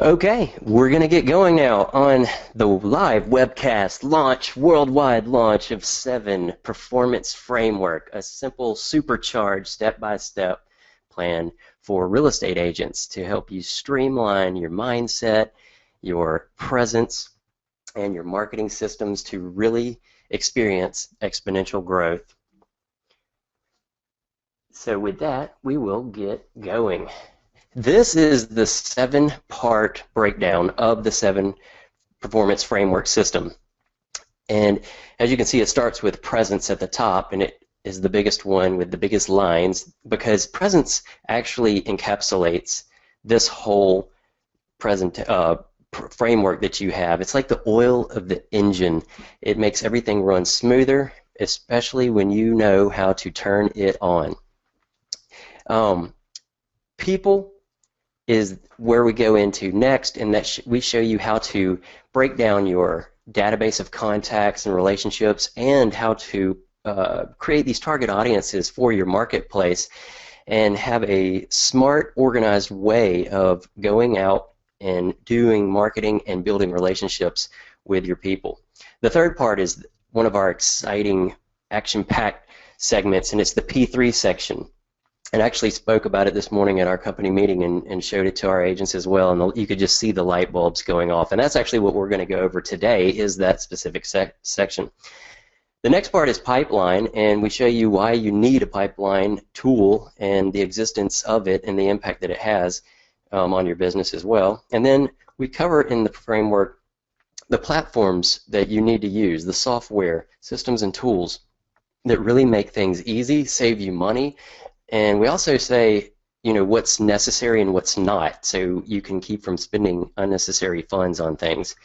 Okay, we're going to get going now on the live webcast worldwide launch of 7 Performance Framework, a simple, supercharged, step-by-step plan for real estate agents to help you streamline your mindset, your presence, and your marketing systems to really experience exponential growth. So with that, we will get going. This is the 7-part breakdown of the 7 Performance Framework system. And as you can see, it starts with presence at the top, and it is the biggest one with the biggest lines because presence actually encapsulates this whole framework that you have. It's like the oil of the engine. It makes everything run smoother, especially when you know how to turn it on. People is where we go into next, and that we show you how to break down your database of contacts and relationships and how to create these target audiences for your marketplace and have a smart, organized way of going out and doing marketing and building relationships with your people. The third part is one of our exciting action-packed segments, and it's the P3 section. And actually spoke about it this morning at our company meeting and showed it to our agents as well, and you could just see the light bulbs going off. And that's actually what we're going to go over today, is that specific section. The next part is pipeline, and we show you why you need a pipeline tool and the existence of it and the impact that it has on your business as well. And then we cover in the framework the platforms that you need to use, the software, systems, and tools that really make things easy, save you money. And we also say, you know, what's necessary and what's not, so you can keep from spending unnecessary funds on things.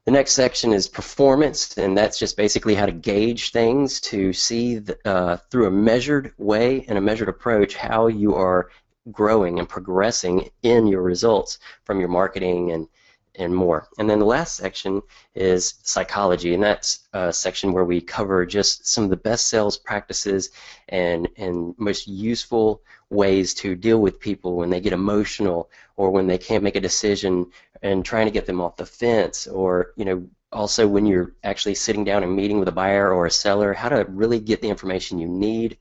The next section is performance, and that's just basically how to gauge things to see through a measured way and a measured approach how you are growing and progressing in your results from your marketing and more. And then the last section is psychology, and that's a section where we cover just some of the best sales practices and most useful ways to deal with people when they get emotional or when they can't make a decision, and trying to get them off the fence, or also when you're actually sitting down and meeting with a buyer or a seller, how to really get the information you need,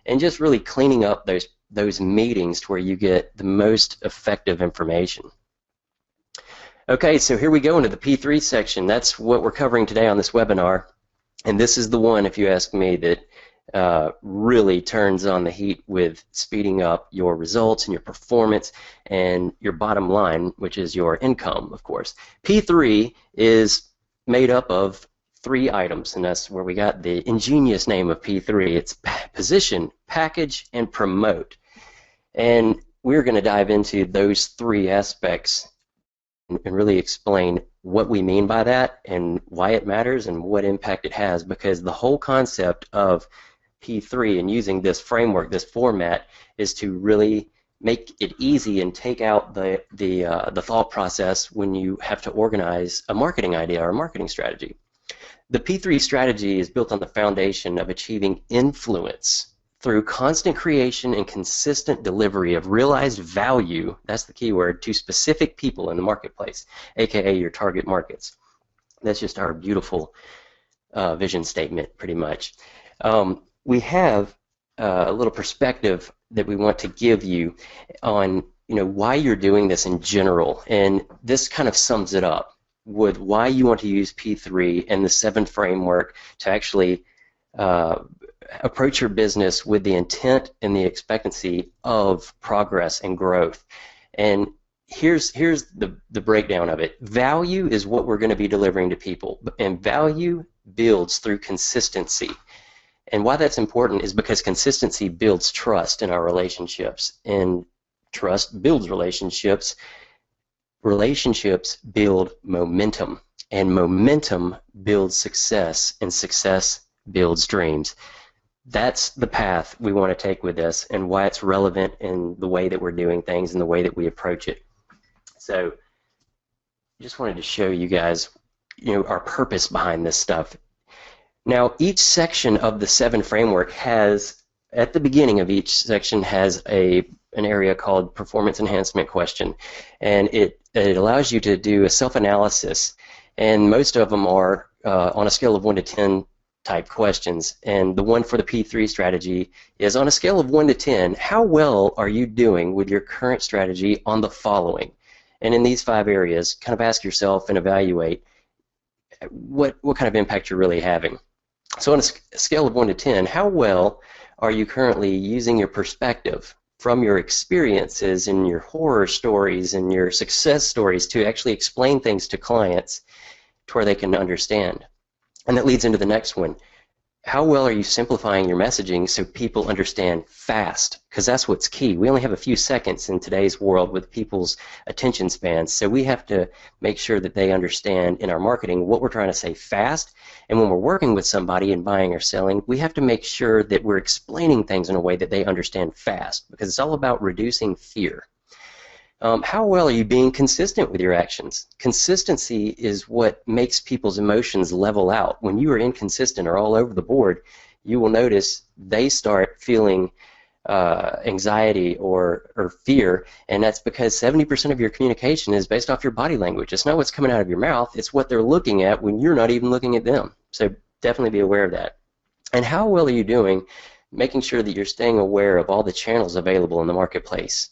and just really cleaning up those meetings to where you get the most effective information. Okay, so here we go into the P3 section. That's what we're covering today on this webinar, and this is the one, if you ask me, that really turns on the heat with speeding up your results and your performance and your bottom line, which is your income, of course. P3 is made up of 3 items, and that's where we got the ingenious name of P3. It's position, package, and promote. And we're going to dive into those 3 aspects and really explain what we mean by that and why it matters and what impact it has, because the whole concept of P3 and using this framework, this format, is to really make it easy and take out the thought process when you have to organize a marketing idea or a marketing strategy. The P3 strategy is built on the foundation of achieving influence through constant creation and consistent delivery of realized value, that's the key word, to specific people in the marketplace, aka your target markets. That's just our beautiful vision statement, pretty much. We have a little perspective that we want to give you on why you're doing this in general, and this kind of sums it up with why you want to use P3 and the 7 framework to actually approach your business with the intent and the expectancy of progress and growth. And here's the breakdown of it. Value is what we're going to be delivering to people, and value builds through consistency. And why that's important is because consistency builds trust in our relationships, and trust builds relationships. Relationships build momentum, and momentum builds success, and success builds dreams. That's the path we want to take with this, and why it's relevant in the way that we're doing things and the way that we approach it. So just wanted to show you guys our purpose behind this stuff. Now, each section of the 7 framework has, at the beginning of each section, has a an area called performance enhancement question, and it allows you to do a self-analysis, and most of them are on a scale of 1 to 10 type questions, and the one for the P3 strategy is on a scale of 1 to 10, how well are you doing with your current strategy on the following? And in these 5 areas, kind of ask yourself and evaluate what kind of impact you're really having. So on a scale of 1 to 10, how well are you currently using your perspective from your experiences and your horror stories and your success stories to actually explain things to clients to where they can understand? And that leads into the next one. How well are you simplifying your messaging so people understand fast? Because that's what's key. We only have a few seconds in today's world with people's attention spans, so we have to make sure that they understand in our marketing what we're trying to say fast. And when we're working with somebody and buying or selling, we have to make sure that we're explaining things in a way that they understand fast, because it's all about reducing fear. How well are you being consistent with your actions? Consistency is what makes people's emotions level out. When you are inconsistent or all over the board, you will notice they start feeling anxiety or fear, and that's because 70% of your communication is based off your body language. It's not what's coming out of your mouth, it's what they're looking at when you're not even looking at them. So definitely be aware of that. And how well are you doing making sure that you're staying aware of all the channels available in the marketplace?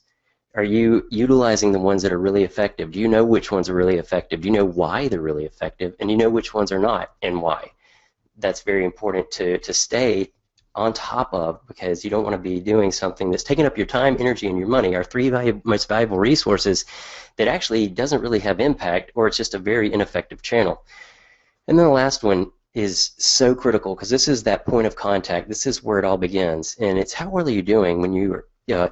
Are you utilizing the ones that are really effective? Do you know which ones are really effective? Do you know why they're really effective? And do you know which ones are not and why? That's very important to stay on top of, because you don't want to be doing something that's taking up your time, energy, and your money, our 3 most valuable resources, that actually doesn't really have impact, or it's just a very ineffective channel. And then the last one is so critical, because this is that point of contact. This is where it all begins, and it's how well are you doing when you are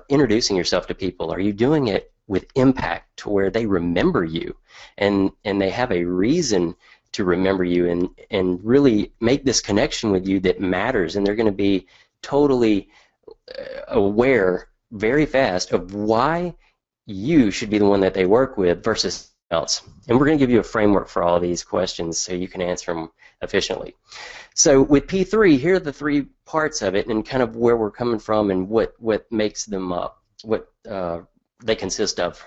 introducing yourself to people? Are you doing it with impact to where they remember you and they have a reason to remember you and really make this connection with you that matters, and they're going to be totally aware very fast of why you should be the one that they work with versus else. And we're going to give you a framework for all of these questions so you can answer them efficiently. So with P3, here are the 3 parts of it and kind of where we're coming from and what makes them up, what they consist of.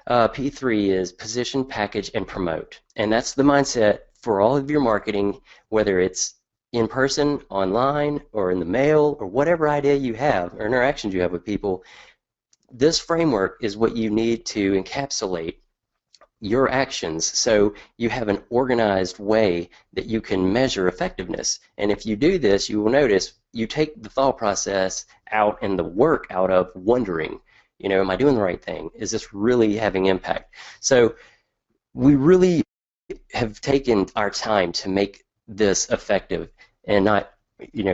P3 is position, package, and promote. And that's the mindset for all of your marketing, whether it's in person, online, or in the mail, or whatever idea you have or interactions you have with people. This framework is what you need to encapsulate your actions, so you have an organized way that you can measure effectiveness. And if you do this, you will notice you take the thought process out and the work out of wondering, am I doing the right thing? Is this really having impact? So we really have taken our time to make this effective and not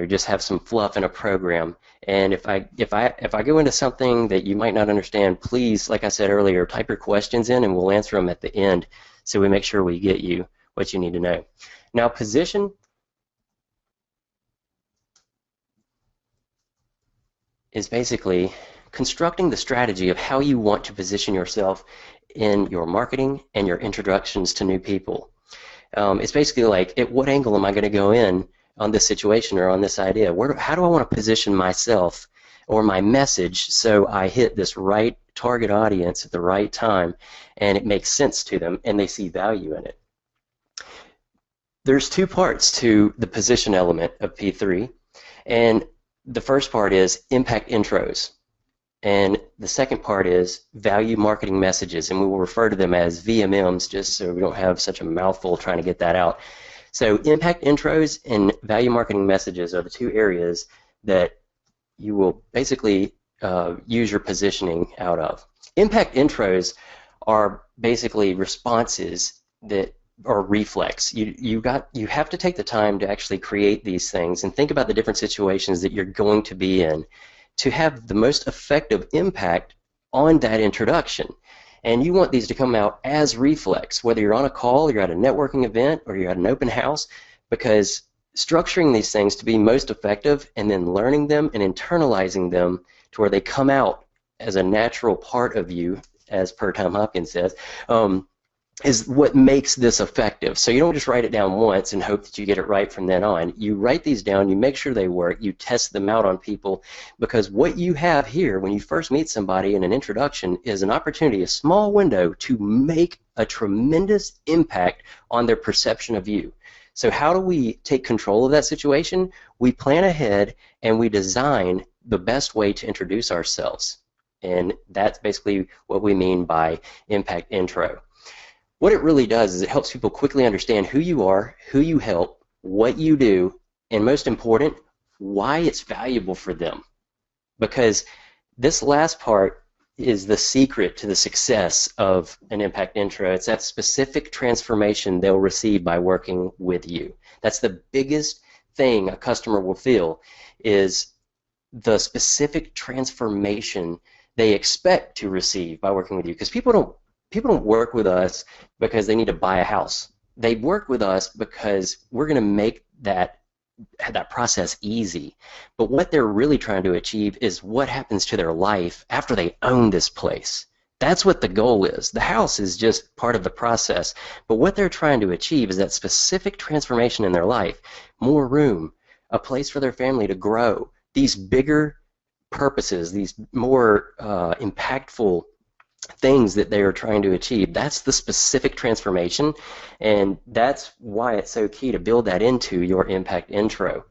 just have some fluff in a program. And if I go into something that you might not understand, please, like I said earlier, type your questions in and we'll answer them at the end, so we make sure we get you what you need to know. Now, position is basically constructing the strategy of how you want to position yourself in your marketing and your introductions to new people. It's basically like, at what angle am I going to go in on this situation or on this idea? How do I want to position myself or my message so I hit this right target audience at the right time and it makes sense to them and they see value in it? There's 2 parts to the position element of P3, and the first part is impact intros, and the second part is value marketing messages, and we will refer to them as VMMs just so we don't have such a mouthful trying to get that out. So impact intros and value marketing messages are the 2 areas that you will basically use your positioning out of. Impact intros are basically responses that are reflex. You have to take the time to actually create these things and think about the different situations that you're going to be in to have the most effective impact on that introduction. And you want these to come out as reflex, whether you're on a call, you're at a networking event, or you're at an open house, because structuring these things to be most effective and then learning them and internalizing them to where they come out as a natural part of you, as per Tom Hopkins says, is what makes this effective. So you don't just write it down once and hope that you get it right from then on. You write these down, you make sure they work, you test them out on people, because what you have here when you first meet somebody in an introduction is an opportunity, a small window to make a tremendous impact on their perception of you. So how do we take control of that situation? We plan ahead and we design the best way to introduce ourselves. And that's basically what we mean by impact intro. What it really does is it helps people quickly understand who you are, who you help, what you do, and most important, why it's valuable for them. Because this last part is the secret to the success of an impact intro. It's that specific transformation they'll receive by working with you. That's the biggest thing a customer will feel, is the specific transformation they expect to receive by working with you. Because people don't work with us because they need to buy a house. They work with us because we're going to make that process easy. But what they're really trying to achieve is what happens to their life after they own this place. That's what the goal is. The house is just part of the process. But what they're trying to achieve is that specific transformation in their life. More room, a place for their family to grow, these bigger purposes, these more impactful things that they are trying to achieve. That's the specific transformation, and that's why it's so key to build that into your impact intro.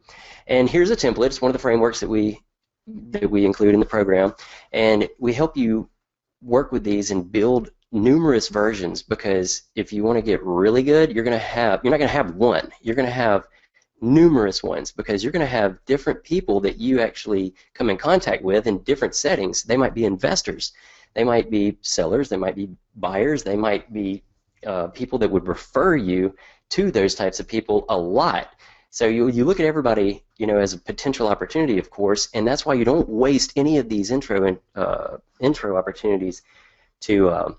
And here's a template. It's one of the frameworks that we include in the program, and we help you work with these and build numerous versions, because if you want to get really good, you're not going to have one. You're going to have numerous ones, because you're going to have different people that you actually come in contact with in different settings. They might be investors, they might be sellers, they might be buyers, they might be people that would refer you to those types of people a lot. So you look at everybody, as a potential opportunity, of course, and that's why you don't waste any of these intro opportunities to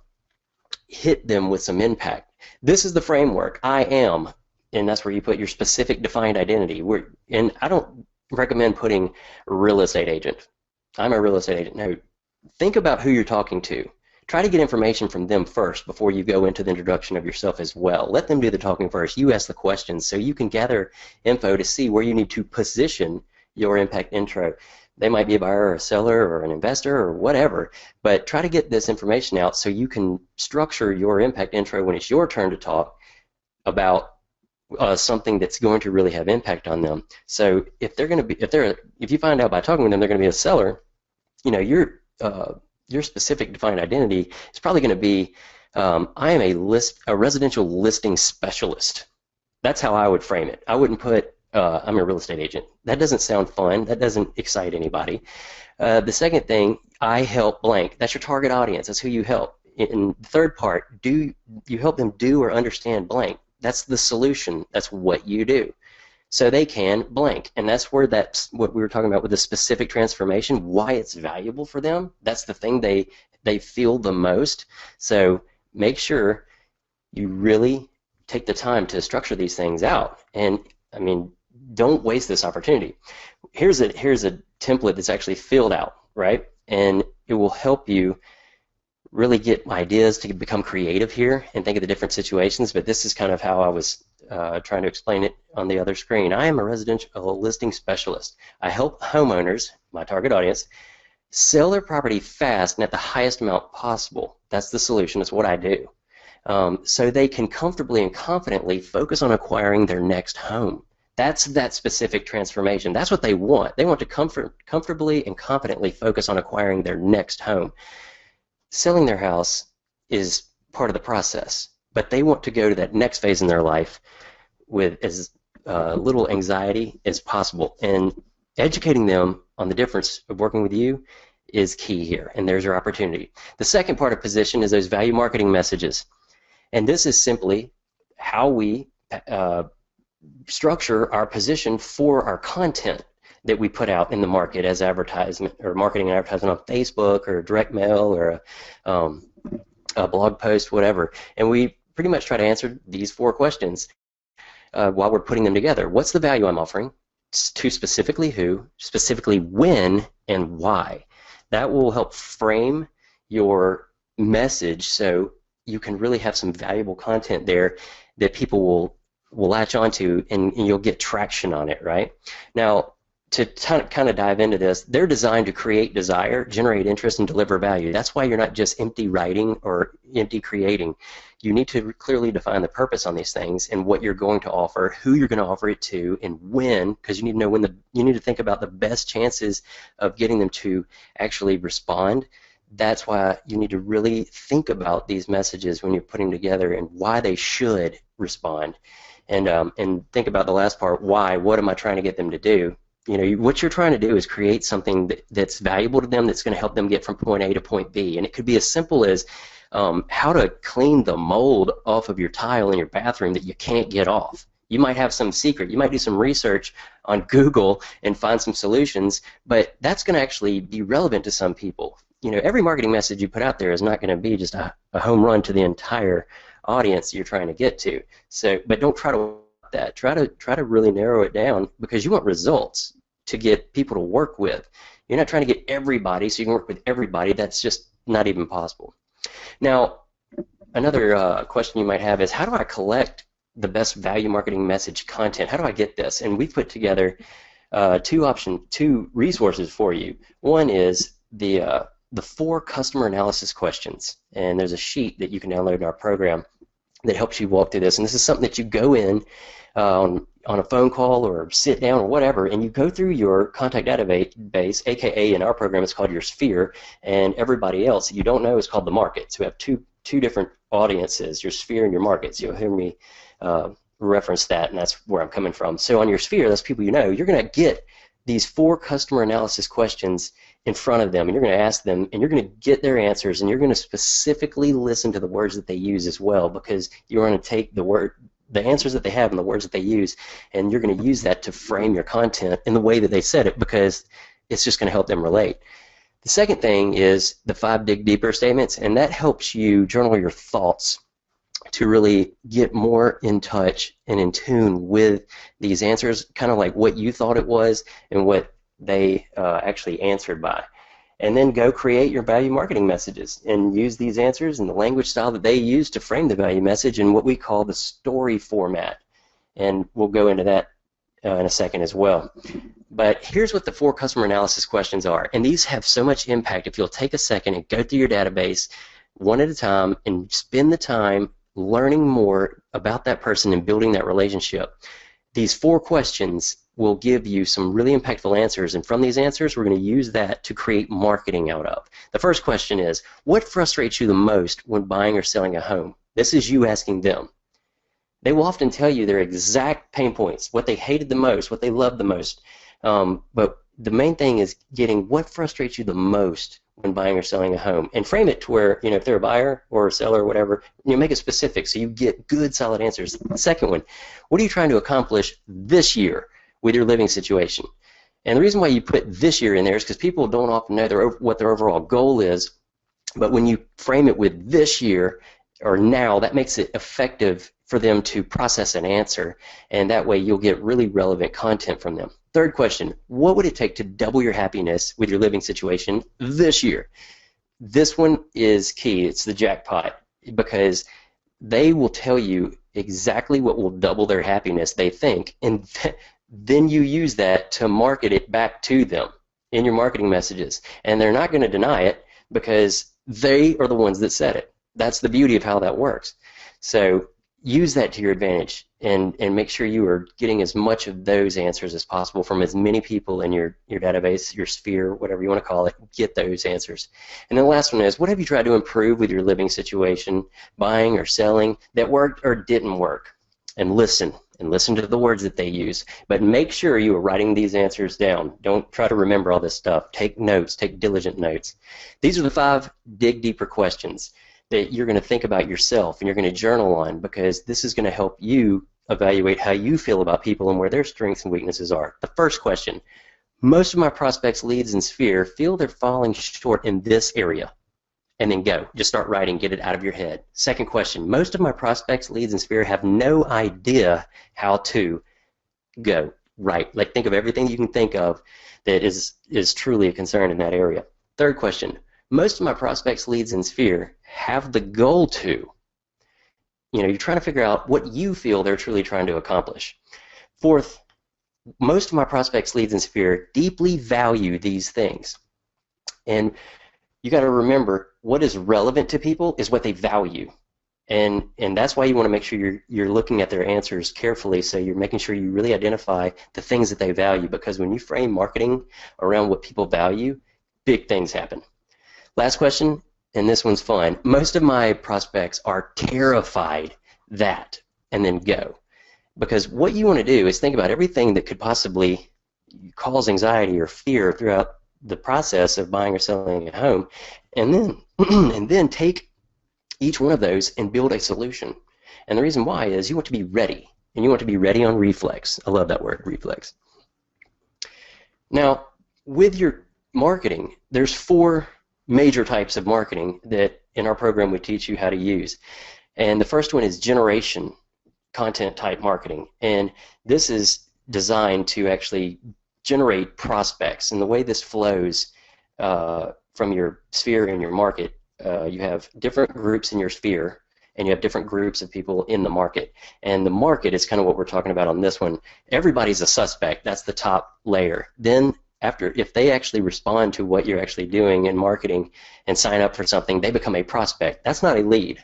hit them with some impact. This is the framework. I am, and that's where you put your specific defined identity. And I don't recommend putting real estate agent. I'm a real estate agent. No. Think about who you're talking to. Try to get information from them first before you go into the introduction of yourself as well. Let them do the talking first. You ask the questions so you can gather info to see where you need to position your impact intro. They might be a buyer or a seller or an investor or whatever, but try to get this information out so you can structure your impact intro when it's your turn to talk about something that's going to really have impact on them. So if you find out by talking with them they're going to be a seller, your specific defined identity is probably going to be, I am a residential listing specialist. That's how I would frame it. I wouldn't put, I'm a real estate agent. That doesn't sound fun. That doesn't excite anybody. The second thing, I help blank. That's your target audience. That's who you help. In the third part, you help them do or understand blank. That's the solution. That's what you do. So they can blank, and that's what we were talking about with the specific transformation, why it's valuable for them. That's the thing they feel the most. So make sure you really take the time to structure these things out. And I mean, don't waste this opportunity. Here's a template that's actually filled out, right? And it will help you really get ideas to become creative here and think of the different situations. But this is kind of how I was trying to explain it on the other screen. I am a residential listing specialist. I help homeowners, my target audience, sell their property fast and at the highest amount possible. That's the solution. That's what I do. So they can comfortably and confidently focus on acquiring their next home. That's that specific transformation. That's what they want. They want to comfortably and confidently focus on acquiring their next home. Selling their house is part of the process, but they want to go to that next phase in their life with as little anxiety as possible. And educating them on the difference of working with you is key here, and there's your opportunity. The second part of position is those value marketing messages. And this is simply how we structure our position for our content that we put out in the market as advertisement or marketing and advertisement on Facebook or direct mail or a blog post, whatever. And we pretty much try to answer these 4 questions while we're putting them together. What's the value I'm offering? To specifically who, specifically when, and why. That will help frame your message so you can really have some valuable content there that people will latch onto, and you'll get traction on it, right? Now, to kind of dive into this, they're designed to create desire, generate interest, and deliver value. That's why you're not just empty writing or empty creating. You need to clearly define the purpose on these things and what you're going to offer, who you're going to offer it to, and when, because you need to know when you need to think about the best chances of getting them to actually respond. That's why you need to really think about these messages when you're putting them together and why they should respond. And think about the last part, why, what am I trying to get them to do? You know, what you're trying to do is create something that's valuable to them, that's going to help them get from point A to point B. And it could be as simple as how to clean the mold off of your tile in your bathroom that you can't get off. You might have some secret. You might do some research on Google and find some solutions, but that's going to actually be relevant to some people. You know, every marketing message you put out there is not going to be just a home run to the entire audience you're trying to get to. So, but don't try to that. Try to really narrow it down, because you want results to get people to work with. You're not trying to get everybody so you can work with everybody. That's just not even possible. Now, another question you might have is, how do I collect the best value marketing message content? How do I get this? And we've put together two resources for you. One is the 4 customer analysis questions, and there's a sheet that you can download in our program that helps you walk through this. And this is something that you go in on a phone call or sit down or whatever, and you go through your contact database, aka in our program it's called your sphere, and everybody else that you don't know is called the market. So we have two different audiences, your sphere and your markets. You'll hear me reference that, and that's where I'm coming from. So on your sphere, that's people you know. You're going to get these 4 customer analysis questions in front of them, and you're going to ask them, and you're going to get their answers, and you're going to specifically listen to the words that they use as well, because you're going to take the answers that they have and the words that they use, and you're going to use that to frame your content in the way that they said it, because it's just going to help them relate. The second thing is the 5 dig deeper statements, and that helps you journal your thoughts to really get more in touch and in tune with these answers, kind of like what you thought it was and what they actually answered by. And then go create your value marketing messages and use these answers and the language style that they use to frame the value message in what we call the story format. And we'll go into that in a second as well. But here's what the 4 customer analysis questions are. And these have so much impact if you'll take a second and go through your database one at a time and spend the time learning more about that person and building that relationship. These 4 questions will give you some really impactful answers, and from these answers we're going to use that to create marketing out of. The first question is, what frustrates you the most when buying or selling a home? This is you asking them. They will often tell you their exact pain points, what they hated the most, what they loved the most, but the main thing is getting what frustrates you the most when buying or selling a home, and frame it to where, you know, if they're a buyer or a seller or whatever, you make it specific so you get good, solid answers. The second one, what are you trying to accomplish this year with your living situation? And the reason why you put this year in there is because people don't often know what their overall goal is, but when you frame it with this year or now, that makes it effective for them to process an answer, and that way you'll get really relevant content from them. Third question, what would it take to double your happiness with your living situation this year? This one is key. It's the jackpot, because they will tell you exactly what will double their happiness, they think, and then you use that to market it back to them in your marketing messages. And they're not going to deny it because they are the ones that said it. That's the beauty of how that works. So use that to your advantage, and make sure you are getting as much of those answers as possible from as many people in your database, your sphere, whatever you want to call it. Get those answers. And then the last one is, what have you tried to improve with your living situation, buying or selling, that worked or didn't work? And listen to the words that they use. But make sure you are writing these answers down. Don't try to remember all this stuff. Take notes. Take diligent notes. These are the 5 dig deeper questions that you're going to think about yourself and you're going to journal on, because this is going to help you evaluate how you feel about people and where their strengths and weaknesses are. The first question, most of my prospects, leads, and sphere feel they're falling short in this area. And then go. Just start writing. Get it out of your head. Second question, most of my prospects, leads, and sphere have no idea how to go. Right. Like, think of everything you can think of that is truly a concern in that area. Third question, most of my prospects, leads, and sphere have the goal to. you're trying to figure out what you feel they're truly trying to accomplish. Fourth, most of my prospects, leads, and sphere deeply value these things. And you got to remember, what is relevant to people is what they value. And that's why you want to make sure you're looking at their answers carefully, so you're making sure you really identify the things that they value, because when you frame marketing around what people value, big things happen. Last question, and this one's fun. Most of my prospects are terrified that, and then go. Because what you want to do is think about everything that could possibly cause anxiety or fear throughout the process of buying or selling a home, and then and then take each one of those and build a solution. And the reason why is you want to be ready, and you want to be ready on reflex. I love that word, reflex. Now, with your marketing, there's 4 major types of marketing that in our program we teach you how to use. And the first one is generation content type marketing, and this is designed to actually generate prospects. And the way this flows from your sphere and your market, you have different groups in your sphere, and you have different groups of people in the market. And the market is kind of what we're talking about on this one. Everybody's a suspect. That's the top layer. Then if they actually respond to what you're actually doing in marketing and sign up for something, they become a prospect. That's not a lead.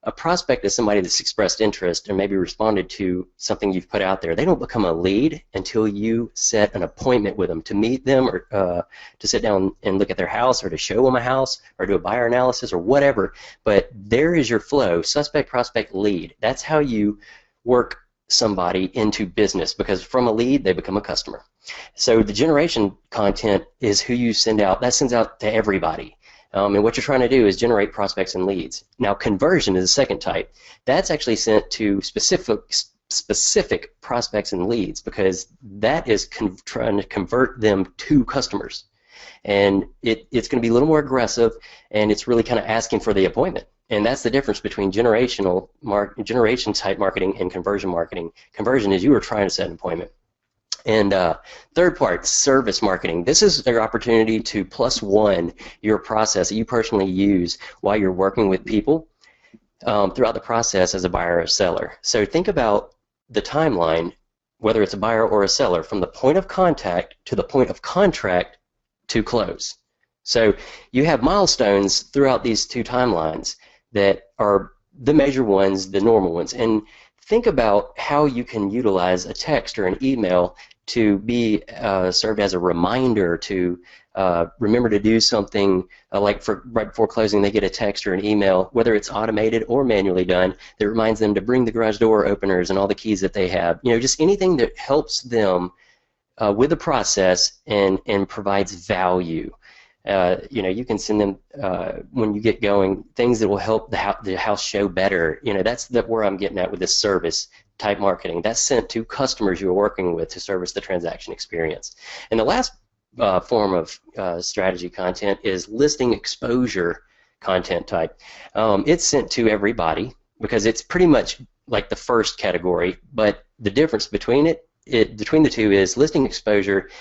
A prospect is somebody that's expressed interest and maybe responded to something you've put out there. They don't become a lead until you set an appointment with them to meet them, or to sit down and look at their house, or to show them a house, or do a buyer analysis, or whatever. But there is your flow: suspect, prospect, lead. That's how you work somebody into business, because from a lead they become a customer. So the generation content is who you send out. That sends out to everybody. And what you're trying to do is generate prospects and leads. Now, conversion is the second type. That's actually sent to specific prospects and leads, because that is trying to convert them to customers. And it's going to be a little more aggressive, and it's really kind of asking for the appointment. And that's the difference between generation type marketing and conversion marketing. Conversion is you are trying to set an appointment. And third part, service marketing. This is your opportunity to +1 your process that you personally use while you're working with people throughout the process as a buyer or seller. So think about the timeline, whether it's a buyer or a seller, from the point of contact to the point of contract to close. So you have milestones throughout these 2 timelines that are the major ones, the normal ones. And think about how you can utilize a text or an email to be served as a reminder to remember to do something, like right before closing they get a text or an email, whether it's automated or manually done, that reminds them to bring the garage door openers and all the keys that they have. Just anything that helps them with the process and provides value. You can send them, when you get going, things that will help the house show better. That's where I'm getting at with this service type marketing. That's sent to customers you're working with to service the transaction experience. And the last form of strategy content is listing exposure content type. It's sent to everybody because it's pretty much like the first category, but the difference between the two is listing exposure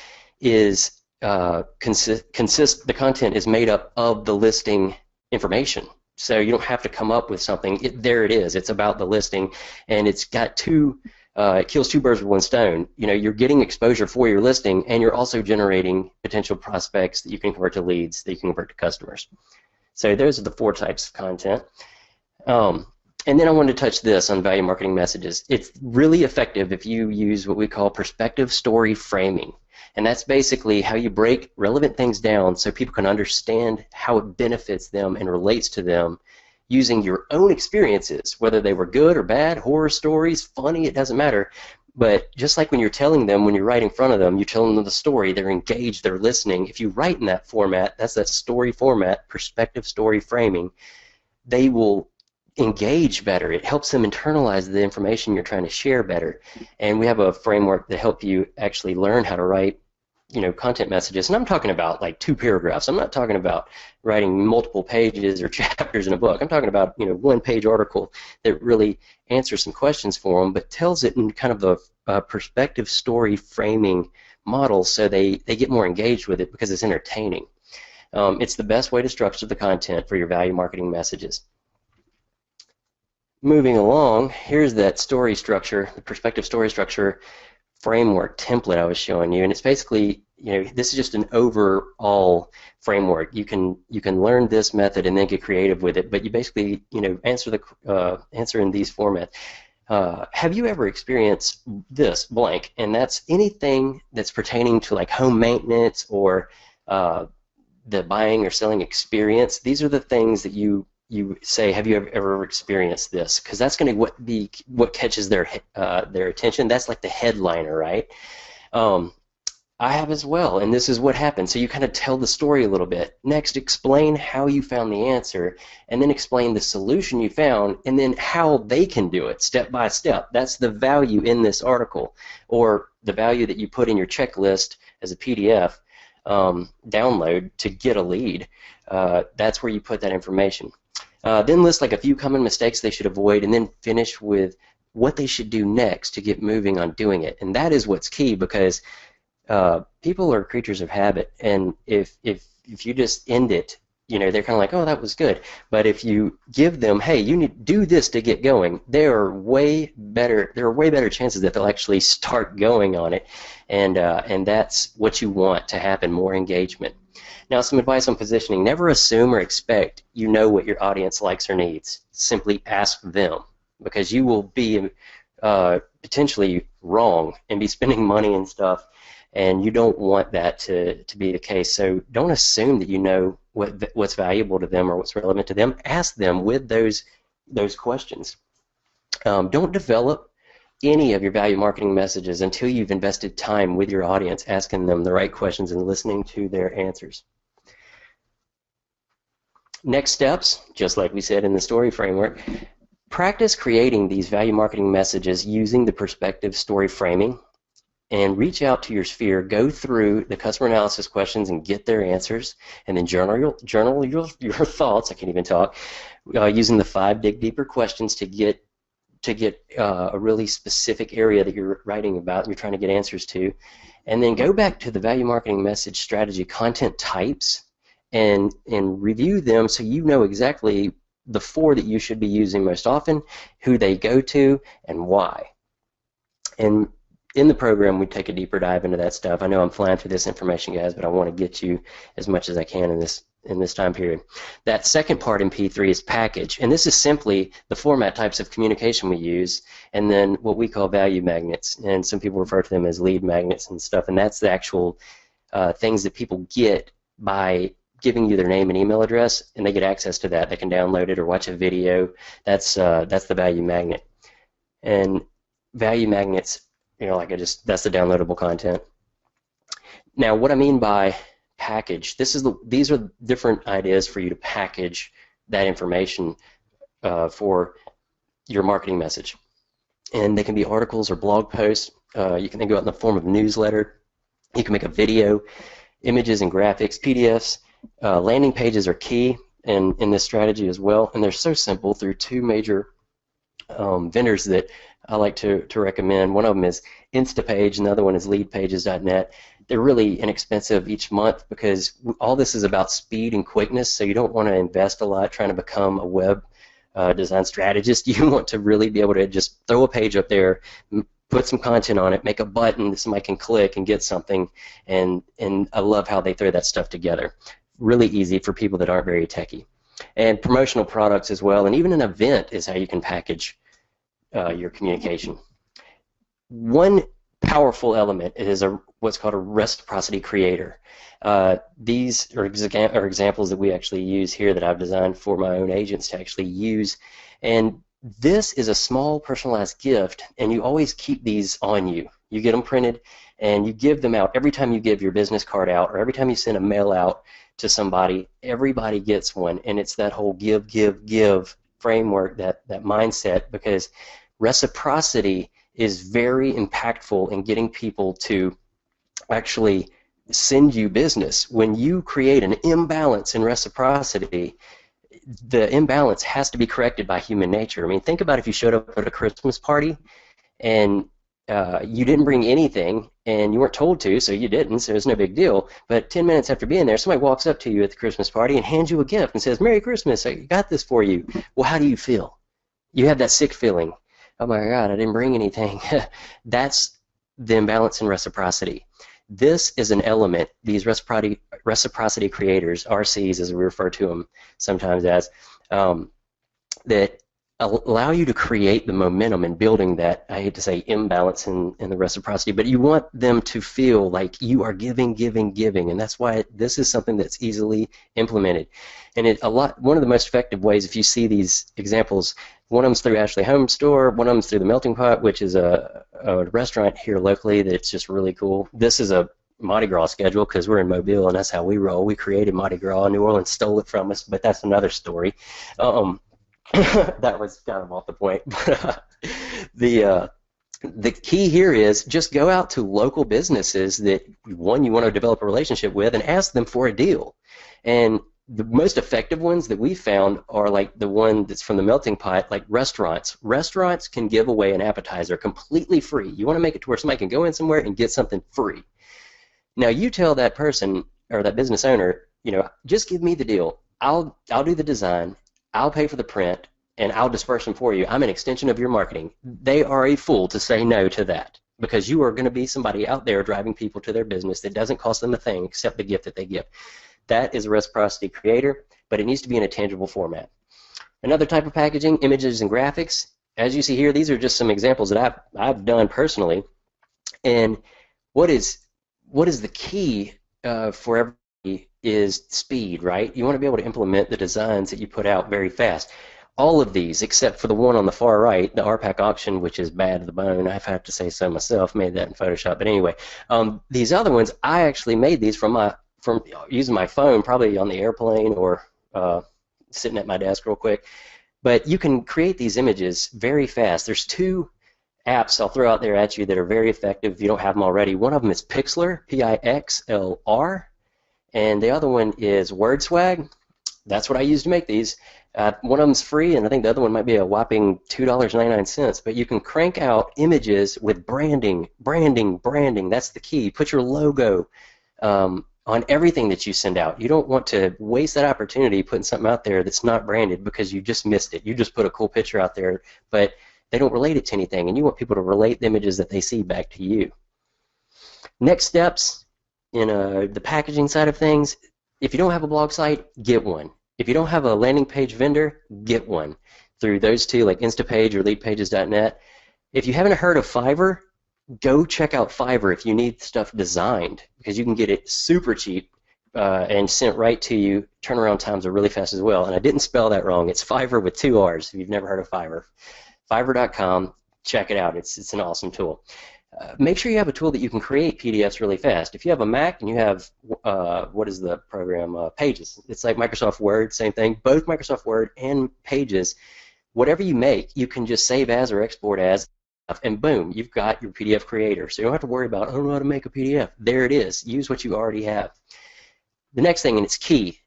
is the content is made up of the listing information. So you don't have to come up with something. There it is. It's about the listing, and it's got it kills 2 birds with 1 stone. You're getting exposure for your listing, and you're also generating potential prospects that you can convert to leads, that you can convert to customers. So those are the 4 types of content. And then I wanted to touch this on value marketing messages. It's really effective if you use what we call perspective story framing. And that's basically how you break relevant things down so people can understand how it benefits them and relates to them using your own experiences, whether they were good or bad, horror stories, funny, it doesn't matter. But just like when you're telling them, when you're right in front of them, you're telling them the story, they're engaged, they're listening. If you write in that format, that's that story format, perspective story framing, they will engage better. It helps them internalize the information you're trying to share better. And we have a framework that helps you actually learn how to write content messages. And I'm talking about like 2 paragraphs. I'm not talking about writing multiple pages or chapters in a book. I'm talking about 1-page article that really answers some questions for them, but tells it in kind of a perspective story framing model, so they get more engaged with it because it's entertaining. It's the best way to structure the content for your value marketing messages. moving along, here's that story structure, the perspective story structure framework template I was showing you, and it's basically, this is just an overall framework. You can learn this method and then get creative with it, but you basically, answer in these formats. Have you ever experienced this blank? And that's anything that's pertaining to like home maintenance or the buying or selling experience. These are the things that you say, have you ever experienced this? Because that's going to be what catches their attention. That's like the headliner, right? I have as well, and this is what happened. So you kind of tell the story a little bit. Next, explain how you found the answer, and then explain the solution you found, and then how they can do it step by step. That's the value in this article, or the value that you put in your checklist as a PDF download to get a lead. That's where you put that information. Then list like a few common mistakes they should avoid, and then finish with what they should do next to get moving on doing it. And that is what's key, because people are creatures of habit, and if you just end it, they're kind of like, oh, that was good. But if you give them, hey, you need to do this to get going, there are way better chances that they'll actually start going on it, and that's what you want to happen, more engagement. Now, some advice on positioning: never assume or expect you know what your audience likes or needs. Simply ask them, because you will be potentially wrong and be spending money and stuff, and you don't want that to be the case. So don't assume that you know what's valuable to them or what's relevant to them. Ask them with those questions. Don't develop any of your value marketing messages until you've invested time with your audience, asking them the right questions and listening to their answers. Next steps, just like we said in the story framework, practice creating these value marketing messages using the perspective story framing, and reach out to your sphere, go through the customer analysis questions and get their answers, and then journal your thoughts, I can't even talk, using the 5 dig deeper questions to get a really specific area that you're writing about and you're trying to get answers to. And then go back to the value marketing message strategy content types and review them so you know exactly the 4 that you should be using most often, who they go to, and why. And in the program, we take a deeper dive into that stuff. I know I'm flying through this information, guys, but I want to get you as much as I can in this time period. That second part in P3 is package, and this is simply the format types of communication we use, and then what we call value magnets, and some people refer to them as lead magnets and stuff, and that's the actual things that people get by giving you their name and email address, and they get access to that. They can download it or watch a video. That's the value magnet. And value magnets, that's the downloadable content. Now, what I mean by package, these are different ideas for you to package that information for your marketing message. And they can be articles or blog posts. They go out in the form of newsletter. You can make a video, images and graphics, PDFs. Landing pages are key in this strategy as well, and they're so simple through 2 major vendors that I like to recommend. One of them is Instapage, and the other one is leadpages.net. They're really inexpensive each month because all this is about speed and quickness, so you don't want to invest a lot trying to become a web design strategist. You want to really be able to just throw a page up there, put some content on it, make a button that somebody can click and get something, and I love how they throw that stuff together. Really easy for people that aren't very techy. And promotional products as well, and even an event is how you can package your communication. One powerful element is what's called a reciprocity creator. These are examples that we actually use here that I've designed for my own agents to actually use. And this is a small personalized gift, and you always keep these on you. You get them printed, and you give them out every time you give your business card out, or every time you send a mail out to somebody. Everybody gets one, and it's that whole give, give, give framework, that mindset, because reciprocity is very impactful in getting people to actually send you business. When you create an imbalance in reciprocity, the imbalance has to be corrected by human nature. I mean, think about if you showed up at a Christmas party and you didn't bring anything, and you weren't told to, so you didn't, so it's no big deal. But 10 minutes after being there, somebody walks up to you at the Christmas party and hands you a gift and says, "Merry Christmas, I got this for you." Well, how do you feel? You have that sick feeling. Oh my God, I didn't bring anything. That's the imbalance in reciprocity. This is an element, these reciprocity creators, RCs as we refer to them sometimes as, um, that allow you to create the momentum in building that, I hate to say imbalance in the reciprocity, but you want them to feel like you are giving, giving, giving, and that's why this is something that's easily implemented. And one of the most effective ways, if you see these examples, one of them's through Ashley Home Store, one of them's through the Melting Pot, which is a restaurant here locally that's just really cool. This is a Mardi Gras schedule because we're in Mobile and that's how we roll. We created Mardi Gras. New Orleans stole it from us, but that's another story. That was kind of off the point. The key here is just go out to local businesses that, one, you want to develop a relationship with and ask them for a deal. And the most effective ones that we found are like the one that's from the Melting Pot, like restaurants. Restaurants can give away an appetizer completely free. You want to make it to where somebody can go in somewhere and get something free. Now you tell that person or that business owner, just give me the deal. I'll do the design. I'll pay for the print, and I'll disperse them for you. I'm an extension of your marketing. They are a fool to say no to that because you are going to be somebody out there driving people to their business that doesn't cost them a thing except the gift that they give. That is a reciprocity creator, but it needs to be in a tangible format. Another type of packaging, images and graphics. As you see here, these are just some examples that I've done personally. And what is the key for everybody is speed, right? You want to be able to implement the designs that you put out very fast. All of these, except for the one on the far right, the RPAC option, which is bad to the bone. I have to say so myself. Made that in Photoshop. But anyway, these other ones, I actually made these from using my phone, probably on the airplane or sitting at my desk real quick. But you can create these images very fast. There's two apps I'll throw out there at you that are very effective if you don't have them already. One of them is Pixlr, Pixlr, and the other one is WordSwag. That's what I use to make these. One of them's free, and I think the other one might be a whopping $2.99. But you can crank out images with branding. That's the key. Put your logo on everything that you send out. You don't want to waste that opportunity putting something out there that's not branded because you just missed it. You just put a cool picture out there, but they don't relate it to anything, and you want people to relate the images that they see back to you. Next steps in the packaging side of things, if you don't have a blog site, get one. If you don't have a landing page vendor, get one through those two, like Instapage or leadpages.net. If you haven't heard of Fiverr, go check out Fiverr if you need stuff designed, because you can get it super cheap and sent right to you. Turnaround times are really fast as well, and I didn't spell that wrong. It's Fiverr with 2 R's if you've never heard of Fiverr. Fiverr.com, check it out. It's an awesome tool. Make sure you have a tool that you can create PDFs really fast. If you have a Mac and you have, what is the program? Pages. It's like Microsoft Word, same thing. Both Microsoft Word and Pages, whatever you make, you can just save as or export as, and boom, you've got your PDF creator. So you don't have to worry about, I don't know how to make a PDF. There it is. Use what you already have. The next thing, and it's key,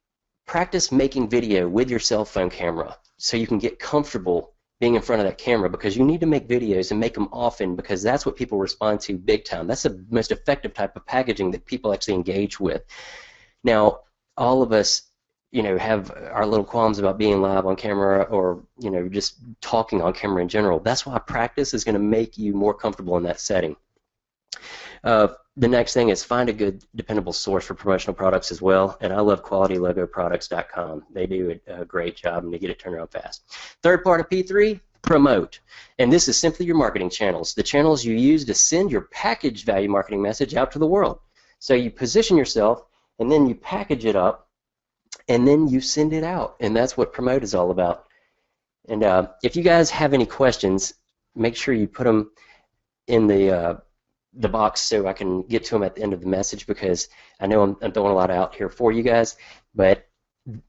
practice making video with your cell phone camera so you can get comfortable being in front of that camera, because you need to make videos and make them often, because that's what people respond to big time. That's the most effective type of packaging that people actually engage with. Now, all of us, have our little qualms about being live on camera or, just talking on camera in general. That's why practice is going to make you more comfortable in that setting. The next thing is find a good, dependable source for promotional products as well, and I love QualityLogoProducts.com. They do a great job, and they get it turned around fast. Third part of P3, promote. And this is simply your marketing channels, the channels you use to send your packaged value marketing message out to the world. So you position yourself, and then you package it up, and then you send it out, and that's what promote is all about. And if you guys have any questions, make sure you put them in the box so I can get to them at the end of the message, because I know I'm throwing a lot out here for you guys, but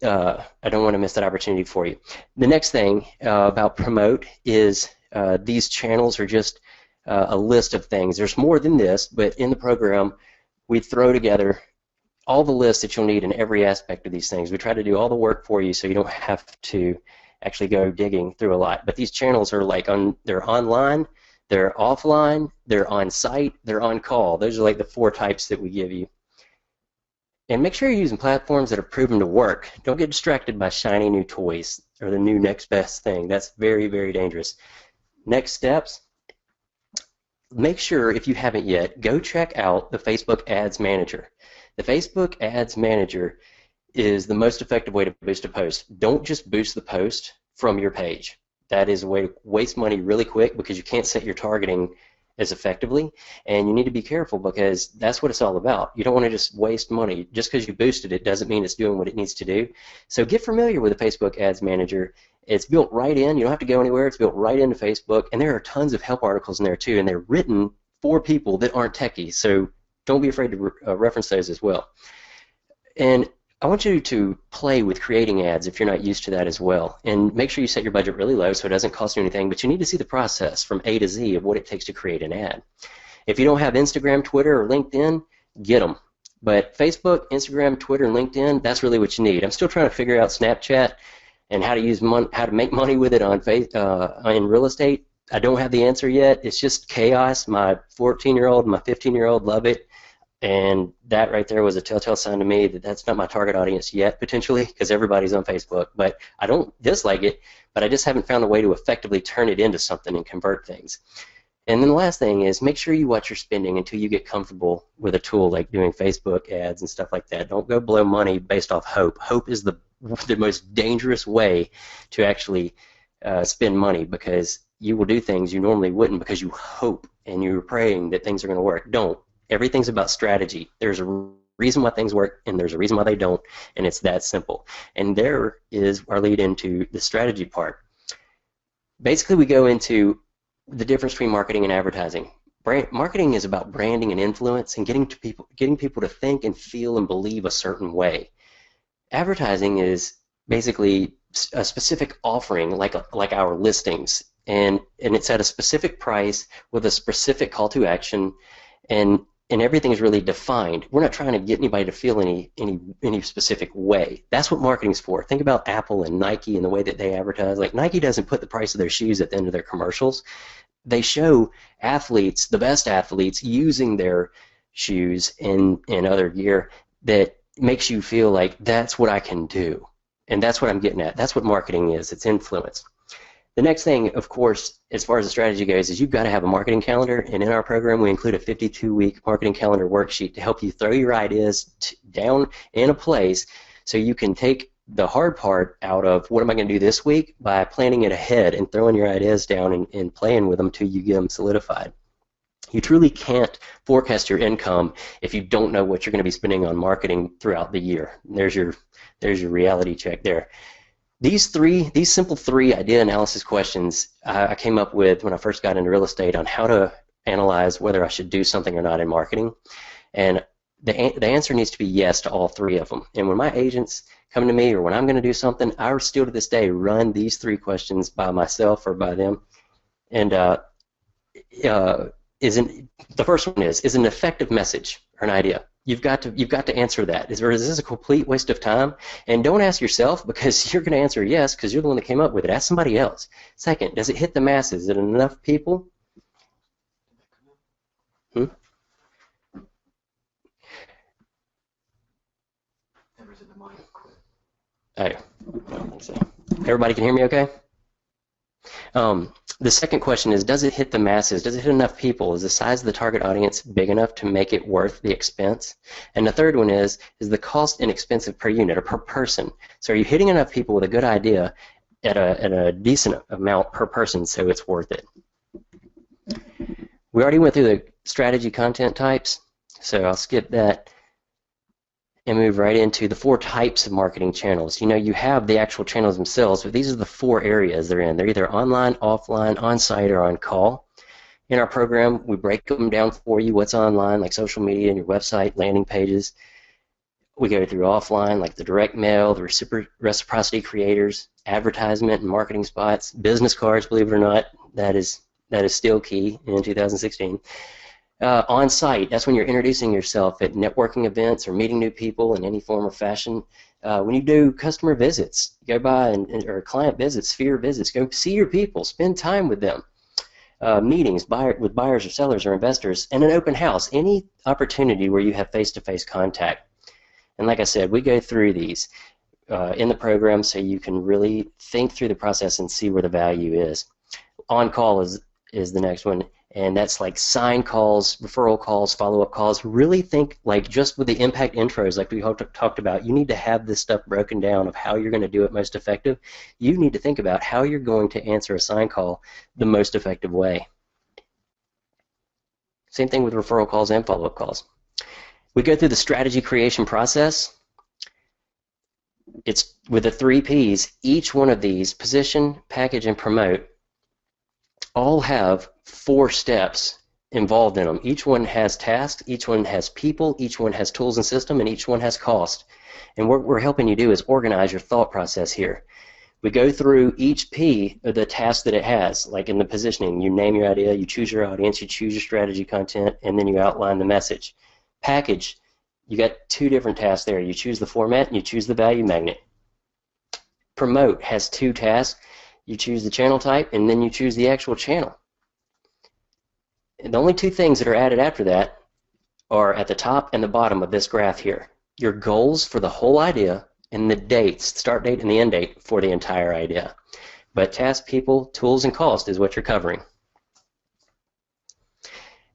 I don't want to miss that opportunity for you. The next thing about promote is these channels are just a list of things. There's more than this, but in the program we throw together all the lists that you'll need in every aspect of these things. We try to do all the work for you so you don't have to actually go digging through a lot. But these channels are like they're online, they're offline, they're on site, they're on call. Those are like the 4 types that we give you. And make sure you're using platforms that are proven to work. Don't get distracted by shiny new toys. or the new next best thing. That's very, very dangerous. Next steps, make sure, if you haven't yet, go check out the Facebook Ads Manager. The Facebook Ads Manager is the most effective way to boost a post. Don't just boost the post from your page. That is a way to waste money really quick because you can't set your targeting as effectively, and you need to be careful because that's what it's all about. You don't want to just waste money. Just because you boosted it doesn't mean it's doing what it needs to do. So get familiar with the Facebook Ads Manager. It's built right in. You don't have to go anywhere. It's built right into Facebook, and there are tons of help articles in there too, and they're written for people that aren't techies, so don't be afraid to reference those as well. And I want you to play with creating ads if you're not used to that as well. And make sure you set your budget really low so it doesn't cost you anything, but you need to see the process from A to Z of what it takes to create an ad. If you don't have Instagram, Twitter, or LinkedIn, get them. But Facebook, Instagram, Twitter, and LinkedIn, that's really what you need. I'm still trying to figure out Snapchat and how to make money with it on in real estate. I don't have the answer yet. It's just chaos. My 14-year-old and my 15-year-old love it. And that right there was a telltale sign to me that that's not my target audience yet, potentially, because everybody's on Facebook. But I don't dislike it, but I just haven't found a way to effectively turn it into something and convert things. And then the last thing is make sure you watch your spending until you get comfortable with a tool like doing Facebook ads and stuff like that. Don't go blow money based off hope. Hope is the most dangerous way to actually spend money because you will do things you normally wouldn't because you hope and you're praying that things are going to work. Don't. Everything's about strategy. There's a reason why things work, and there's a reason why they don't, and it's that simple. And there is our lead into the strategy part. Basically, we go into the difference between marketing and advertising. Marketing is about branding and influence and getting people to think and feel and believe a certain way. Advertising is basically a specific offering, like our listings, and it's at a specific price with a specific call to action, and everything is really defined. We're not trying to get anybody to feel any specific way. That's what marketing's for. Think about Apple and Nike and the way that they advertise. Like Nike doesn't put the price of their shoes at the end of their commercials. They show athletes, the best athletes, using their shoes and other gear that makes you feel like that's what I can do. And that's what I'm getting at. That's what marketing is. It's influence. The next thing, of course, as far as the strategy goes, is you've got to have a marketing calendar, and in our program we include a 52-week marketing calendar worksheet to help you throw your ideas down in a place so you can take the hard part out of what am I going to do this week by planning it ahead and throwing your ideas down and playing with them till you get them solidified. You truly can't forecast your income if you don't know what you're going to be spending on marketing throughout the year. There's your reality check there. These simple three idea analysis questions I came up with when I first got into real estate on how to analyze whether I should do something or not in marketing. And the answer needs to be yes to all three of them. And when my agents come to me or when I'm going to do something, I still to this day run these three questions by myself or by them. And the first one is an effective message or an idea? You've got to answer that. Is this a complete waste of time? And don't ask yourself because you're going to answer yes because you're the one that came up with it. Ask somebody else. Second, does it hit the masses? Is it enough people? Oh, everybody can hear me okay? The second question is, does it hit the masses? Does it hit enough people? Is the size of the target audience big enough to make it worth the expense? And the third one is the cost inexpensive per unit or per person? So are you hitting enough people with a good idea at a decent amount per person so it's worth it? We already went through the strategy content types, so I'll skip that and move right into the 4 types of marketing channels. You know, you have the actual channels themselves, but these are the 4 areas they're in. They're either online, offline, on-site, or on call. In our program, we break them down for you, what's online, like social media and your website, landing pages. We go through offline, like the direct mail, the reciprocity creators, advertisement and marketing spots, business cards, believe it or not, that is still key in 2016. On-site, that's when you're introducing yourself at networking events or meeting new people in any form or fashion. When you do customer visits, go by or client visits, sphere visits, go see your people, spend time with them. Meetings with buyers or sellers or investors, and an open house, any opportunity where you have face-to-face contact. And like I said, we go through these. in the program so you can really think through the process and see where the value is. On call is the next one, and that's like sign calls, referral calls, follow-up calls. Really think, like, just with the impact intros like we talked about, you need to have this stuff broken down of how you're going to do it most effective. You need to think about how you're going to answer a sign call the most effective way. Same thing with referral calls and follow-up calls. We go through the strategy creation process. It's with the 3 Ps. Each one of these, position, package, and promote, all have 4 steps involved in them. Each one has tasks, each one has people, each one has tools and system, and each one has cost. And what we're helping you do is organize your thought process here. We go through each P of the task that it has, like in the positioning. You name your idea, you choose your audience, you choose your strategy content, and then you outline the message. Package, you got 2 different tasks there. You choose the format and you choose the value magnet. Promote has 2 tasks. You choose the channel type and then you choose the actual channel. And the only 2 things that are added after that are at the top and the bottom of this graph here. Your goals for the whole idea and the dates, start date and the end date for the entire idea. But task, people, tools, and cost is what you're covering.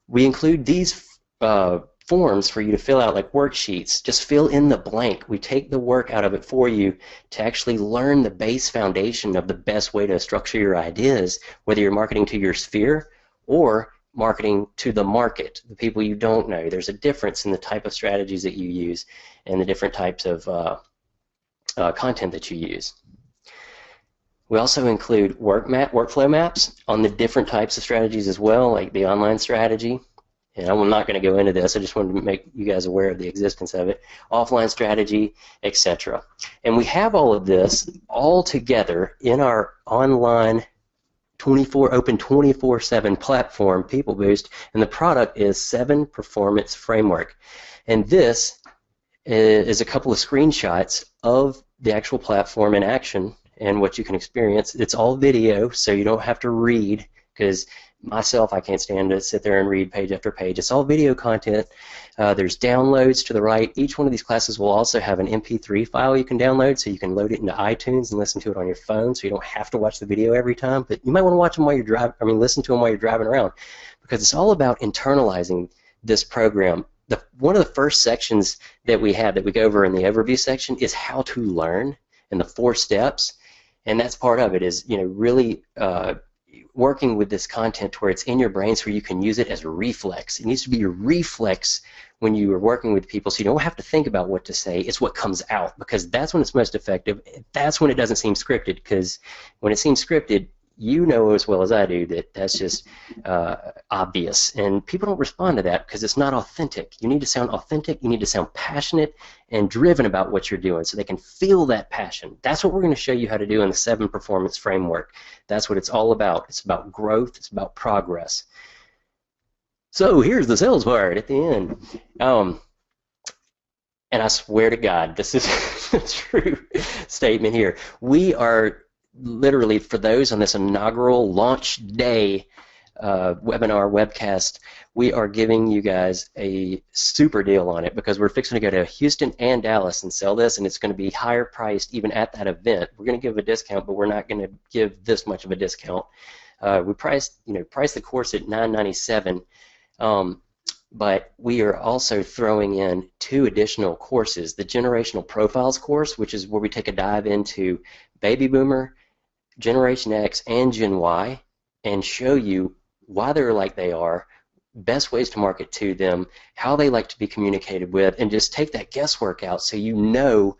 We include these forms for you to fill out, like worksheets. Just fill in the blank. We take the work out of it for you to actually learn the base foundation of the best way to structure your ideas, whether you're marketing to your sphere or marketing to the market, the people you don't know. There's a difference in the type of strategies that you use and the different types of content that you use. We also include workflow maps on the different types of strategies as well, like the online strategy. And I'm not going to go into this. I just wanted to make you guys aware of the existence of it. Offline strategy, etc. And we have all of this all together in our online open 24/7 platform, People Boost, and the product is 7 Performance Framework. And this is a couple of screenshots of the actual platform in action and what you can experience. It's all video, so you don't have to read, because myself, I can't stand to sit there and read page after page. It's all video content. There's downloads to the right. Each one of these classes will also have an MP3 file you can download, so you can load it into iTunes and listen to it on your phone, so you don't have to watch the video every time. But you might want to watch them while you're driving. I mean, listen to them while you're driving around, because it's all about internalizing this program. One of the first sections that we have that we go over in the overview section is how to learn and the 4 steps, and that's part of it. Is really working with this content where it's in your brain so you can use it as a reflex. It needs to be your reflex when you are working with people, so you don't have to think about what to say. It's what comes out, because that's when it's most effective. That's when it doesn't seem scripted, because when it seems scripted, you know as well as I do that that's just obvious, and people don't respond to that because it's not authentic. You need to sound authentic, you need to sound passionate and driven about what you're doing so they can feel that passion. That's what we're going to show you how to do in the 7 Performance Framework. That's what it's all about. It's about growth, it's about progress. So here's the sales part at the end. And I swear to God, this is a true statement here. We are literally, for those on this inaugural launch day webinar webcast, we are giving you guys a super deal on it, because we're fixing to go to Houston and Dallas and sell this, and it's going to be higher priced even at that event. We're going to give a discount, but we're not going to give this much of a discount. We priced the course at $997, but we are also throwing in 2 additional courses. The Generational Profiles course, which is where we take a dive into Baby Boomer, Generation X, and Gen Y, and show you why they're like they are, best ways to market to them, how they like to be communicated with, and just take that guesswork out so you know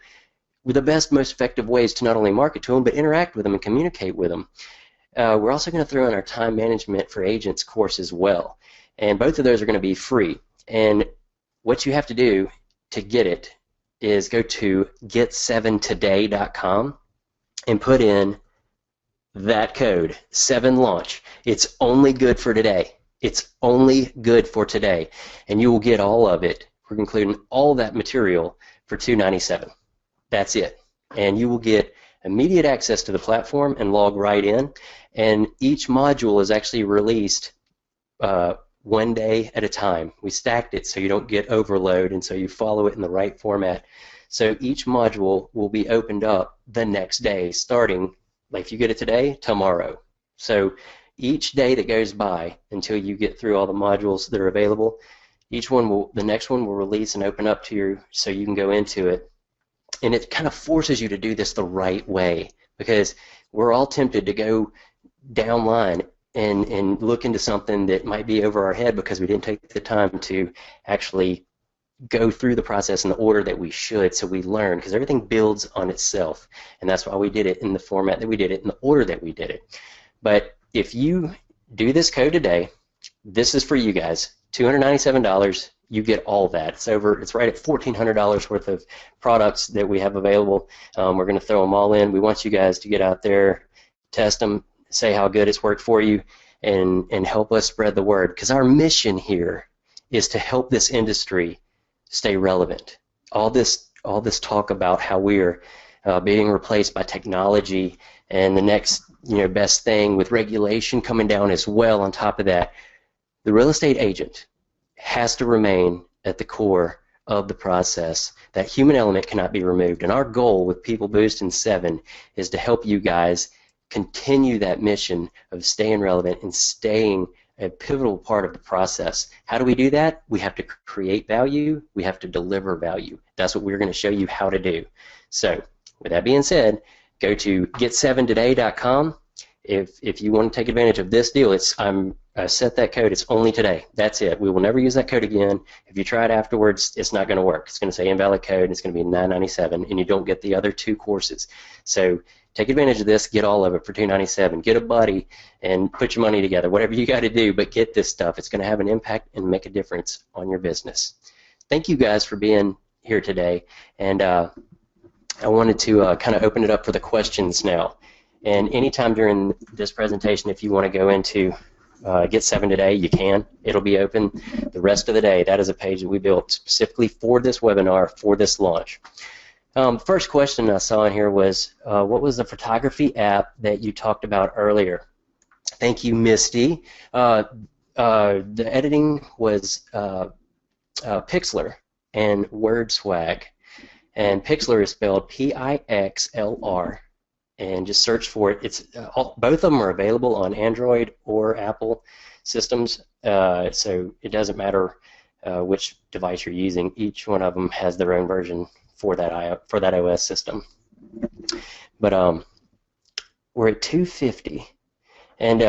the best, most effective ways to not only market to them, but interact with them and communicate with them. We're also going to throw in our Time Management for Agents course as well, and both of those are going to be free. And what you have to do to get it is go to get7today.com and put in that code, 7launch. It's only good for today. It's only good for today, and you will get all of it. We're including all that material for $297. That's it, and you will get immediate access to the platform and log right in. And each module is actually released 1 day at a time. We stacked it so you don't get overload, and so you follow it in the right format, So each module will be opened up the next day, starting, like if you get it today, tomorrow. So each day that goes by until you get through all the modules that are available, the next one will release and open up to you so you can go into it. And it kind of forces you to do this the right way, because we're all tempted to go downline and look into something that might be over our head because we didn't take the time to actually go through the process in the order that we should, so we learn, because everything builds on itself, and that's why we did it in the format that we did it, in the order that we did it. But if you do this code today, this is for you guys, $297, you get all that. It's right at $1,400 worth of products that we have available. We're going to throw them all in. We want you guys to get out there, test them, say how good it's worked for you, and help us spread the word, because our mission here is to help this industry stay relevant. All this talk about how we're being replaced by technology and the next best thing, with regulation coming down as well on top of that, the real estate agent has to remain at the core of the process. That human element cannot be removed, and our goal with People Boost in 7 is to help you guys continue that mission of staying relevant and staying a pivotal part of the process. How do we do that? We have to create value. We have to deliver value. That's what we're going to show you how to do. So with that being said, go to get7today.com. If you want to take advantage of this deal, I set that code. It's only today. That's it. We will never use that code again. If you try it afterwards, it's not going to work. It's going to say invalid code, and it's going to be $997, and you don't get the other 2 courses. So take advantage of this. Get all of it for $297. Get a buddy and put your money together. Whatever you got to do, but get this stuff. It's going to have an impact and make a difference on your business. Thank you guys for being here today, and I wanted to kind of open it up for the questions now. And anytime during this presentation, if you want to go into Get 7 Today, you can. It'll be open the rest of the day. That is a page that we built specifically for this webinar, for this launch. First question I saw in here was, what was the photography app that you talked about earlier? Thank you, Misty. The editing was Pixlr and WordSwag. And Pixlr is spelled Pixlr. And just search for it. It's both of them are available on Android or Apple systems, so it doesn't matter which device you're using. Each one of them has their own version for that OS system. But we're at 250, and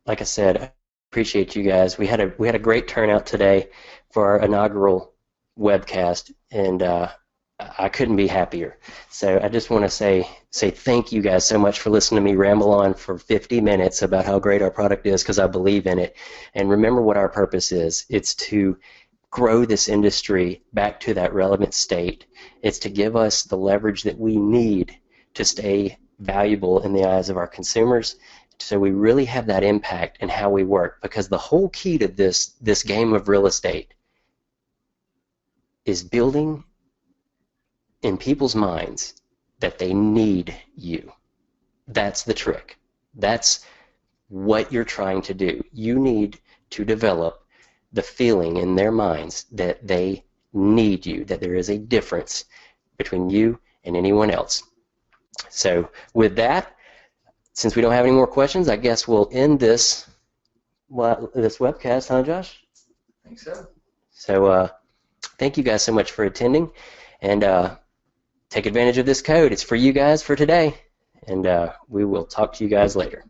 like I said, I appreciate you guys. We had a great turnout today for our inaugural webcast, and I couldn't be happier. So I just want to say thank you guys so much for listening to me ramble on for 50 minutes about how great our product is, because I believe in it. And remember what our purpose is. It's to grow this industry back to that relevant state. It's to give us the leverage that we need to stay valuable in the eyes of our consumers, so we really have that impact in how we work. Because the whole key to this game of real estate is building in people's minds that they need you. That's the trick. That's what you're trying to do. You need to develop the feeling in their minds that they need you, that there is a difference between you and anyone else. So with that, since we don't have any more questions, I guess we'll end this webcast, huh, Josh? I think so. So thank you guys so much for attending, and take advantage of this code. It's for you guys for today, and we will talk to you guys later.